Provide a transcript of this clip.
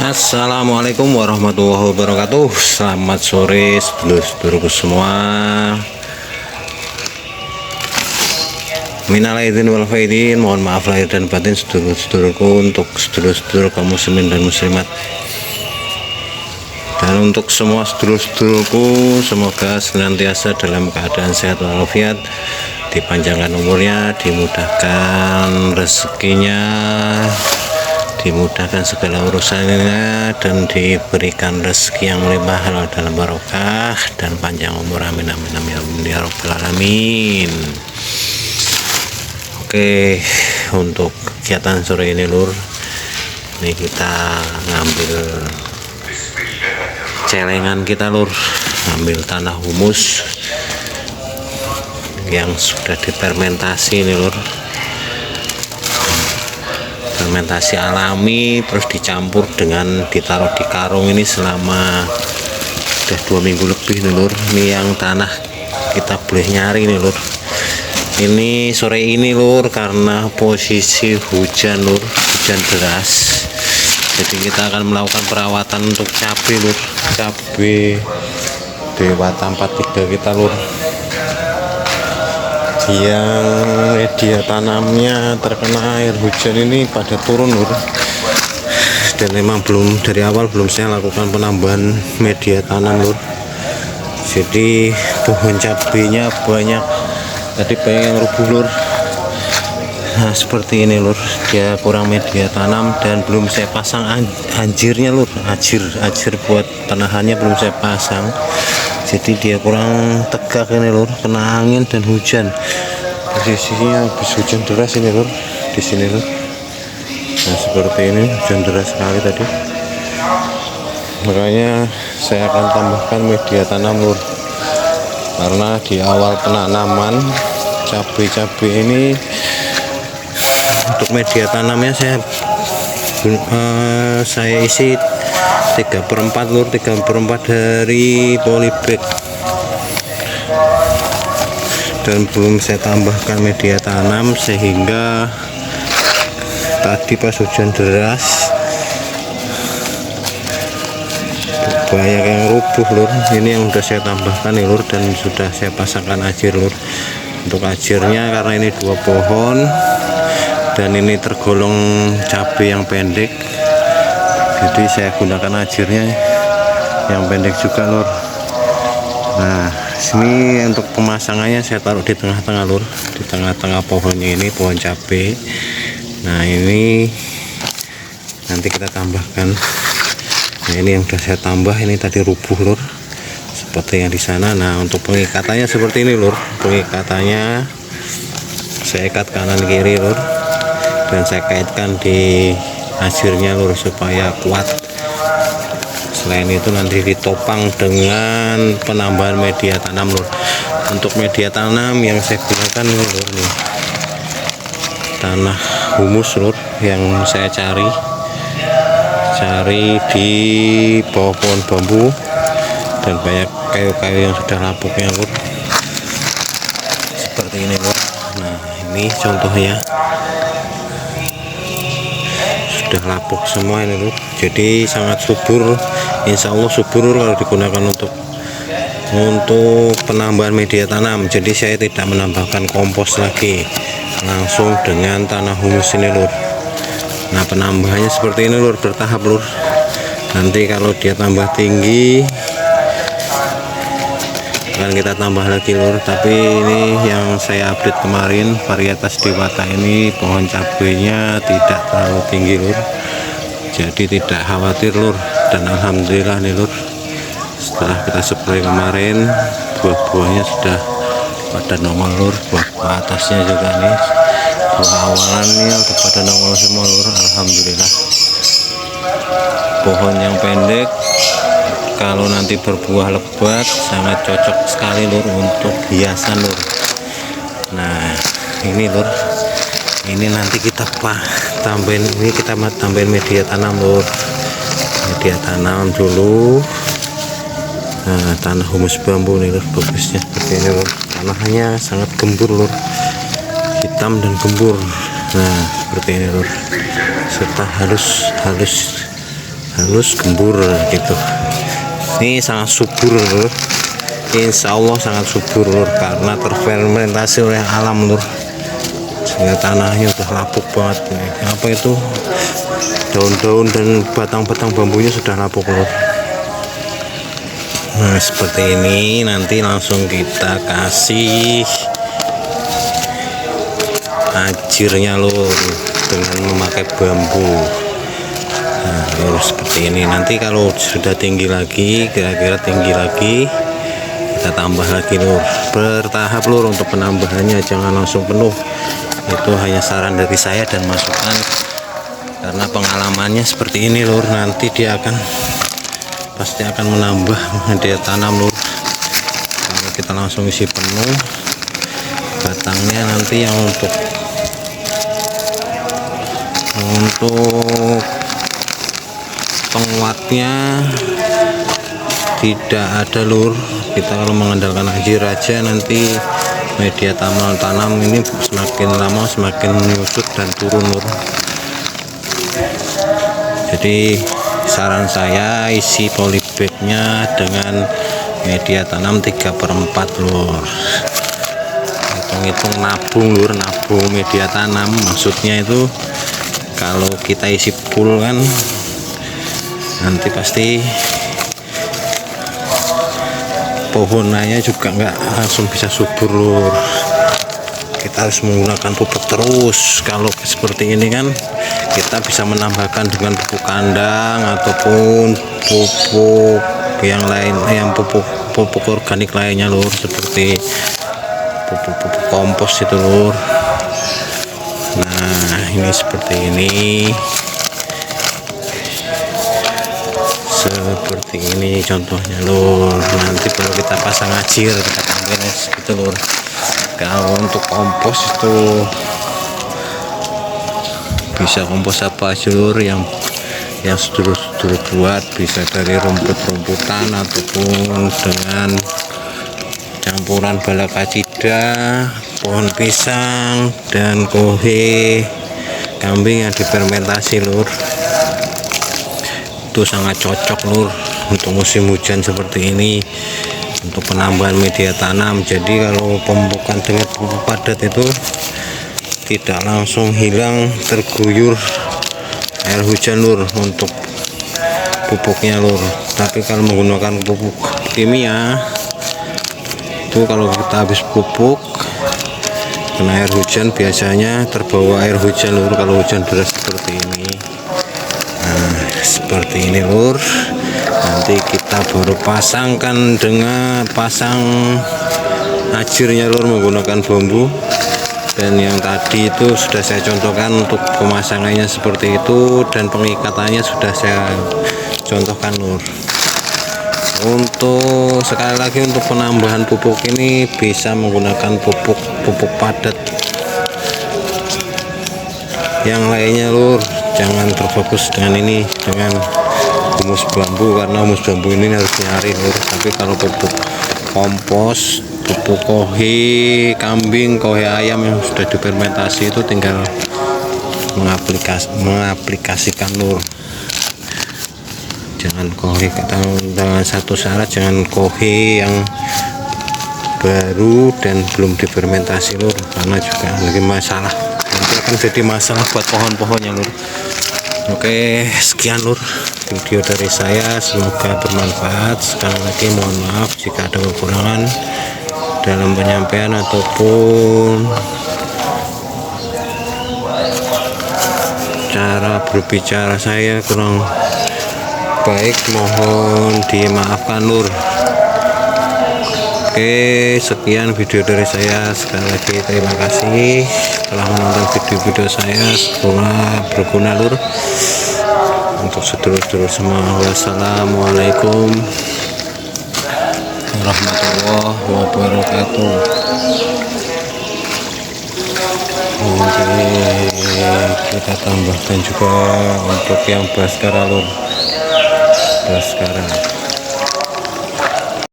Assalamualaikum warahmatullahi wabarakatuh. Selamat sore sedulur-sedulurku semua. Minal aidin wal faidin, mohon maaf lahir dan batin sedulur-sedulurku, untuk sedulur-sedulur kaum muslimin dan muslimat, dan untuk semua sedulur-sedulurku, semoga senantiasa dalam keadaan sehat walafiat, dipanjangkan umurnya, dimudahkan rezekinya, dimudahkan segala urusannya, dan diberikan rezeki yang melimpah halal dalam barokah dan panjang umur. Amin amin amin amin ya rabbal alamin. Oke, untuk kegiatan sore ini lur, ini kita ngambil celengan kita lur, ngambil tanah humus yang sudah difermentasi ini lur, fermentasi alami, terus dicampur dengan ditaruh di karung ini selama udah 2 minggu lebih nih lur. Ini yang tanah kita boleh nyari nih lur. Ini sore ini lur, karena posisi hujan lur, hujan deras, jadi kita akan melakukan perawatan untuk cabai lur, cabai Dewata 43 kita lur, yang media tanamnya terkena air hujan ini pada turun lur, dan memang dari awal belum saya lakukan penambahan media tanam lur. Jadi pohon cabenya banyak yang rubuh lur. Nah seperti ini lur, dia kurang media tanam dan belum saya pasang anjirnya lur, ajir buat penahannya belum saya pasang, jadi dia kurang tegak ini lur, kena angin dan hujan. Posisinya habis hujan deras ini lur, di sini lur. Nah seperti ini, hujan deras sekali tadi, makanya saya akan tambahkan media tanam lur, karena di awal penanaman cabai ini untuk media tanamnya saya isi 3/4 lur, 3/4 dari polybag, dan belum saya tambahkan media tanam, sehingga tadi pas hujan deras banyak yang rubuh lur. Ini yang sudah saya tambahkan nih lur, dan sudah saya pasangkan ajir lur. Untuk ajirnya, karena ini 2 pohon dan ini tergolong cabai yang pendek, jadi saya gunakan ajirnya yang pendek juga lur. Nah sini untuk pemasangannya saya taruh di tengah-tengah lur, di tengah-tengah pohonnya ini, pohon cabai. Nah ini nanti kita tambahkan. Nah ini yang sudah saya tambah, ini tadi rubuh lur, seperti yang di sana. Nah untuk pengikatannya seperti ini lur, pengikatannya saya ikat kanan kiri lur, dan saya kaitkan di ajirnya lur supaya kuat. Selain itu nanti ditopang dengan penambahan media tanam lur. Untuk media tanam yang saya gunakan ini lur, nih tanah humus lur, yang saya cari di bawah pohon bambu, dan banyak kayu-kayu yang sudah lapuknya lur, seperti ini lur. Nah ini contohnya sudah lapuk semua ini lur, jadi sangat subur, insya Allah subur lur, kalau digunakan untuk penambahan media tanam. Jadi saya tidak menambahkan kompos lagi, langsung dengan tanah humus ini lur. Nah penambahannya seperti ini lur, bertahap lur. Nanti kalau dia tambah tinggi akan kita tambah lagi lur. Tapi ini yang saya update kemarin, varietas Dewata ini pohon cabenya tidak terlalu tinggi lur, jadi tidak khawatir lur. Dan alhamdulillah nih lur, setelah kita spray kemarin, buah-buahnya sudah pada normal lur. Buah atasnya juga nih, buah awalan nih udah pada normal semua lur, alhamdulillah. Pohon yang pendek kalau nanti berbuah lebat sangat cocok sekali lur untuk hiasan lur. Nah ini lur, ini nanti kita tambahin, ini kita tambahin media tanam lur, media tanam dulu. Nah tanah humus bambu nih lur, bagusnya seperti ini lur, tanahnya sangat gembur lur, hitam dan gembur. Nah seperti ini lur, serta halus halus gembur gitu. Ini sangat subur lur, insya Allah sangat subur lur, karena terfermentasi oleh alam lur, sehingga tanahnya udah lapuk banget. Apa itu, daun-daun dan batang-batang bambunya sudah lapuk lur. Nah seperti ini, nanti langsung kita kasih ajirnya lur dengan memakai bambu. Nah lur, seperti ini. Nanti kalau sudah tinggi lagi, kira-kira tinggi lagi, kita tambah lagi lur, bertahap lur untuk penambahannya, jangan langsung penuh. Itu hanya saran dari saya dan masukan, karena pengalamannya seperti ini lur. Nanti dia pasti akan menambah daya tanam lur. Kalau kita langsung isi penuh batangnya, nanti yang untuk penguatnya tidak ada lur. Kita kalau mengandalkan ajir aja, nanti media tanam ini semakin lama semakin menyusut dan turun lur. Jadi saran saya, isi polybagnya dengan media tanam 3/4 lur. Hitung-hitung nabung lur, nabung media tanam. Maksudnya itu kalau kita isi full kan nanti pasti pohonnya juga nggak langsung bisa subur lur. Kita harus menggunakan pupuk terus. Kalau seperti ini kan kita bisa menambahkan dengan pupuk kandang ataupun pupuk yang lain, yang pupuk organik lainnya lur, seperti pupuk kompos itu lur. Nah ini seperti ini, seperti ini contohnya lur. Nanti kalau kita pasang ajir, kita tambahin gitu lur. Kalau untuk kompos itu bisa kompos apa aja lur, yang sedulur-sedulur buat, bisa dari rumput-rumputan ataupun dengan campuran balakacida, pohon pisang, dan kohe kambing yang difermentasi lur. Itu sangat cocok lur untuk musim hujan seperti ini, untuk penambahan media tanam. Jadi kalau pemupukan dengan pupuk padat itu tidak langsung hilang terguyur air hujan lur untuk pupuknya lur. Tapi kalau menggunakan pupuk kimia itu, kalau kita habis pupuk kena air hujan, biasanya terbawa air hujan lur kalau hujan deras seperti ini. Nah seperti ini lur. Nanti kita baru pasangkan dengan pasang ajirnya lur menggunakan bambu. Dan yang tadi itu sudah saya contohkan untuk pemasangannya seperti itu, dan pengikatannya sudah saya contohkan lur. Untuk sekali lagi, untuk penambahan pupuk ini bisa menggunakan pupuk padat yang lainnya lur. Jangan terfokus dengan ini, dengan humus bambu, karena humus bambu ini harus nyari lur. Tapi kalau pupuk kompos, pupuk kohe kambing, kohe ayam yang sudah difermentasi itu tinggal mengaplikasikan lur. Jangan kohe, dengan satu syarat, jangan kohe yang baru dan belum difermentasi lur, karena juga lagi masalah, nanti akan jadi masalah buat pohon-pohonnya lur. Oke, sekian lur video dari saya, semoga bermanfaat. Sekali lagi mohon maaf jika ada kekurangan dalam penyampaian ataupun cara berbicara saya kurang baik, mohon dimaafkan lur. Oke, sekian video dari saya. Sekali lagi terima kasih telah menonton video-video saya, semoga berguna lur untuk sedulur-sedulur semua. Wassalamualaikum warahmatullahi wabarakatuh. Nanti kita tambahkan juga untuk yang baskara lur, baskara.